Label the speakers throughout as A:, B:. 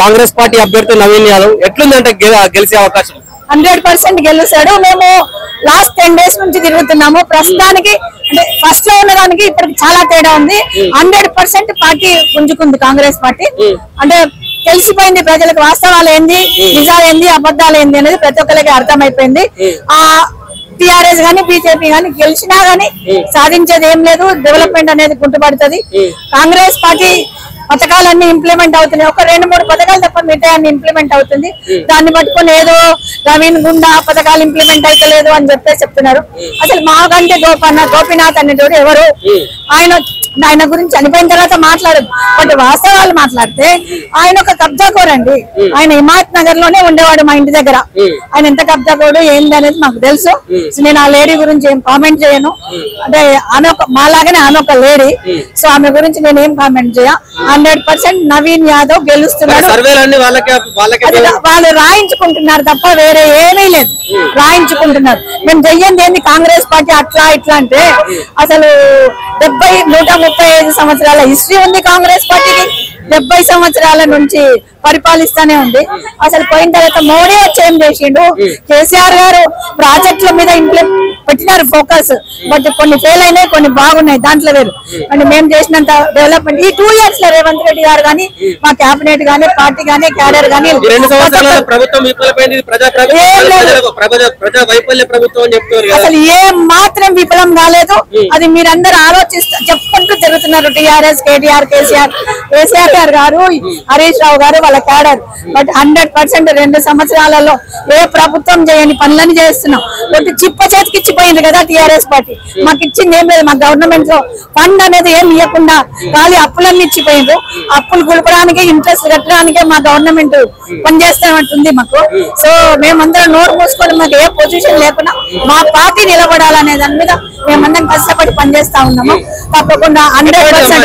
A: Congress party అభ్యర్థి నవీన్ యాదవ్ ఎట్లుందంటే గెలిచే అవకాశం?
B: 100% గెలుస్తాడు. మేము లాస్ట్ 10 days నుంచి తిరుగుతున్నాము. ప్రస్తుతానికి అంటే ఫస్ట్ లో ఉన్నదానికి ఇప్పటికి చాలా తేడా ఉంది. 100% పార్టీ పుంజుకుంది కాంగ్రెస్ పార్టీ. అంటే తెలిసిపోయింది ప్రజలకు వాస్తవాలు ఏంది, నిజాలు ఏంది, అబద్ధాలు ఏంది అనేది ప్రతి ఒక్కరికి అర్థమైపోయింది. ఆ టిఆర్ఎస్ గానీ బీజేపీ గానీ గెలిచినా గానీ సాధించేది ఏం లేదు. డెవలప్మెంట్ అనేది గుర్తుపడుతుంది. కాంగ్రెస్ పార్టీ పథకాలన్నీ ఇంప్లిమెంట్ అవుతున్నాయి. ఒక 2-3 పథకాలు తప్ప మిగతా అన్ని ఇంప్లిమెంట్ అవుతుంది. దాన్ని పట్టుకొని ఏదో నవీన్ గుండా పథకాలు ఇంప్లిమెంట్ అవుతలేదు అని చెప్తున్నారు. అసలు మాకంటే గోపీనాథ్ అనేటోడు ఎవరు? ఆయన గురించి చనిపోయిన తర్వాత మాట్లాడదు. బట్ వాస్తవాలు మాట్లాడితే ఆయన ఒక కబ్జాకోరండి. ఆయన హిమాయత్ నగర్ లోనే ఉండేవాడు మా ఇంటి దగ్గర. ఆయన ఎంత కబ్జాకోడు ఏంది అనేది మాకు తెలుసు. నేను ఆ లేడీ గురించి ఏం కామెంట్ చేయను. అంటే ఆమె మాలాగానే ఆమె ఒక లేడీ. సో ఆమె గురించి నేను ఏం కామెంట్ చేయ. 100% నవీన్ యాదవ్ గెలుస్తున్నాడు. వాళ్ళు రాయించుకుంటున్నారు తప్ప వేరే ఏమీ లేదు. రాయించుకుంటున్నారు. మేము చెయ్యండి ఏంది కాంగ్రెస్ పార్టీ అట్లా ఇట్లా అంటే అసలు 135 సంవత్సరాల హిస్టరీ ఉంది కాంగ్రెస్ పార్టీకి. 70 సంవత్సరాల నుంచి పరిపాలిస్తానే ఉంది. అసలు పోయిన తర్వాత మోడీ వచ్చి ఏం చేసిండు? కేసీఆర్ గారు ప్రాజెక్టుల మీద పెట్టినారు ఫోకస్. బట్ కొన్ని ఫెయిల్ అయినాయి, కొన్ని బాగున్నాయి. దాంట్లో వేరు. అంటే మేము చేసినంత డెవలప్మెంట్ ఈ 2 years లో రేవంత్ రెడ్డి గారు గానీ, మా క్యాబినెట్ గానీ, పార్టీ గానీ, క్యాడర్ గానీ అసలు ఏం మాత్రం విఫలం కాలేదు. అది మీరందరూ చెప్పుకుంటూ తిరుగుతున్నారు. టిఆర్ఎస్, కేటీఆర్, కేసీఆర్ గారు, హరీష్ రావు గారు, వాళ్ళ క్యాడర్. బట్ 100% 2 సంవత్సరాలలో ఏ ప్రభుత్వం చేయని పనులని చేస్తున్నాం. ఒకటి చిప్ప చేతికి ఇచ్చిపోయింది కదా టిఆర్ఎస్ పార్టీ. మాకు ఇచ్చింది ఏం లేదు. మా గవర్నమెంట్ లో ఫండ్ అనేది ఏం ఇవ్వకుండా ఖాళీ అప్పులన్నీ ఇచ్చిపోయింది. అప్పులు కులపడానికి, ఇంట్రెస్ట్ కట్టడానికే మా గవర్నమెంట్ పనిచేస్తామంటుంది మాకు. సో మేమందరం నోరు మూసుకొని మాకు ఏ పొజిషన్ లేకుండా మా పార్టీ నిలబడాలనే దాని మీద మేమందరం కష్టపడి పనిచేస్తా ఉన్నాము. తప్పకుండా 100%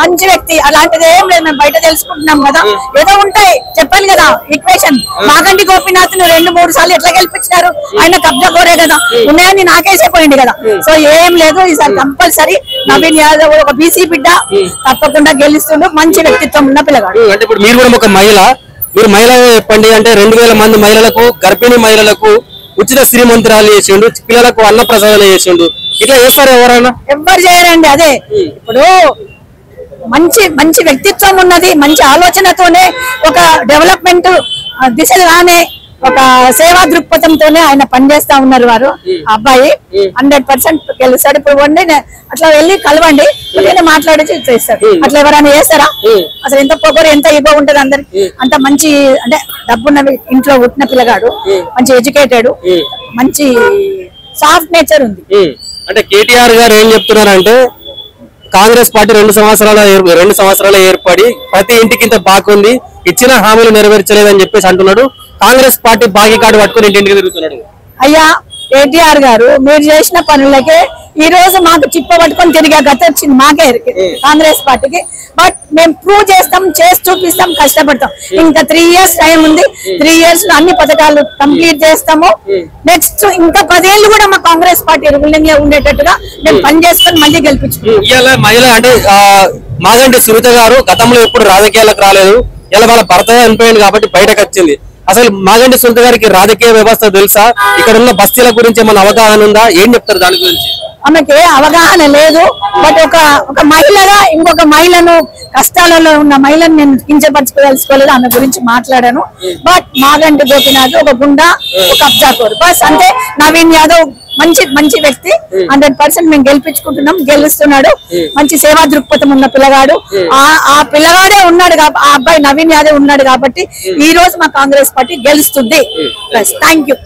B: మంచి వ్యక్తి. అలాంటిది ఏం లేదు. మేము బయట తెలుసుకుంటున్నాం కదా. ఏదో ఉంటాయి చెప్పాను కదా ఈక్వేషన్. మాగంటి గోపీనాథ్ 2-3 సార్లు ఎట్లా గెలిపించినారు? ఆయన కబ్జా కోరే కదా. ఉన్నాయని నాకేసేపోయింది కదా. సో ఏం లేదు. ఈసారి కంపల్సరీ నవీన్ యాదవ్ ఒక బీసీ బిడ్డ తప్పకుండా గెలుస్తుండు. మంచి వ్యక్తిత్వం ఉన్న పిల్లగాడు.
A: అంటే ఇప్పుడు మీరు కూడా ఒక మహిళ, మీరు మహిళ చెప్పండి. అంటే 2000 మంది మహిళలకు, గర్భిణీ మహిళలకు ఉచిత శ్రీమంతురాలు చేసిండు, పిల్లలకు అన్న ప్రసాదాలు చేసిండు. ఇట్లా చేస్తారు ఎవరైనా?
B: ఎవ్వరు చేయరండి. అదే ఇప్పుడు మంచి వ్యక్తిత్వం ఉన్నది. మంచి ఆలోచనతోనే ఒక డెవలప్మెంట్ దిశగానే ఒక సేవా దృక్పథంతోనే ఆయన పనిచేస్తా ఉన్నారు. వారు అబ్బాయి 100% గెలుస్తాడు. ఇప్పుడు వండి అట్లా వెళ్ళి కలవండి, మాట్లాడి చేస్తారు. అట్లా ఎవరైనా చేస్తారా? అసలు ఎంత పొగరు, ఎంత ఇగో ఉంటది అందరికి. అంత మంచి అంటే డబ్బున్న ఇంట్లో పుట్టిన పిల్లగాడు, మంచి ఎడ్యుకేటెడ్, మంచి సాఫ్ట్ నేచర్ ఉంది.
A: అంటే కేటీఆర్ గారు ఏం చెప్తున్నారంటే కాంగ్రెస్ పార్టీ 2 సంవత్సరాలు ఏర్పడి ప్రతి ఇంటికి ఇంత బాగుంది, ఇచ్చిన హామీలు నెరవేర్చలేదని చెప్పేసి అంటున్నాడు. కాంగ్రెస్ పార్టీ బాకీ కార్డు పట్టుకుని ఇంటింటికి తిరుగుతున్నాడు.
B: అయ్యా కేటీఆర్ గారు, మీరు చేసిన పనులకే ఈ రోజు మాకు చిప్ప పట్టుకొని తిరిగే గత వచ్చింది మాకే కాంగ్రెస్ పార్టీకి. బట్ మేము ప్రూవ్ చేస్తాం, చేసి చూపిస్తాం, కష్టపడతాం. ఇంకా 3 years టైం ఉంది. 3 years లో అన్ని పథకాలు కంప్లీట్ చేస్తాము. నెక్స్ట్ ఇంకా 10 ఏళ్ళు కూడా మా కాంగ్రెస్ పార్టీ రూలింగ్ లో ఉండేటట్టుగా మేము పని చేసుకొని మళ్ళీ గెలిపించుకుంటాం.
A: మహిళ అంటే మాగంటి సునీత గారు గతంలో ఎప్పుడు రాజకీయాలకు రాలేదు. ఇలా వాళ్ళ భర్త చనిపోయింది కాబట్టి బయటకు వచ్చింది. అసలు మాగంటి సునీత గారికి రాజకీయ వ్యవస్థ తెలుసా? ఇక్కడ ఉన్న బస్తీల గురించి ఏమైనా అవగాహన ఉందా? ఏం చెప్తారు దాని గురించి?
B: ఆమెకి అవగాహన లేదు. బట్ ఒక మహిళగా ఇంకొక మహిళను, కష్టాలలో ఉన్న మహిళను నేను కించపరచుకోదలుచుకోలేదు. ఆమె గురించి మాట్లాడాను. బట్ మాగంటి గోపీనాథ్ ఒక గుండా, ఒక అబ్జాకోరు బస్ అంతే. నవీన్ యాదవ్ మంచి వ్యక్తి. 100% మేము గెలిపించుకుంటున్నాం. గెలుస్తున్నాడు. మంచి సేవా దృక్పథం ఉన్న పిల్లగాడు. ఆ పిల్లగాడే ఉన్నాడు. ఆ అబ్బాయి నవీన్ యాదవ్ ఉన్నాడు కాబట్టి ఈ రోజు మా కాంగ్రెస్ పార్టీ గెలుస్తుంది. Thank you.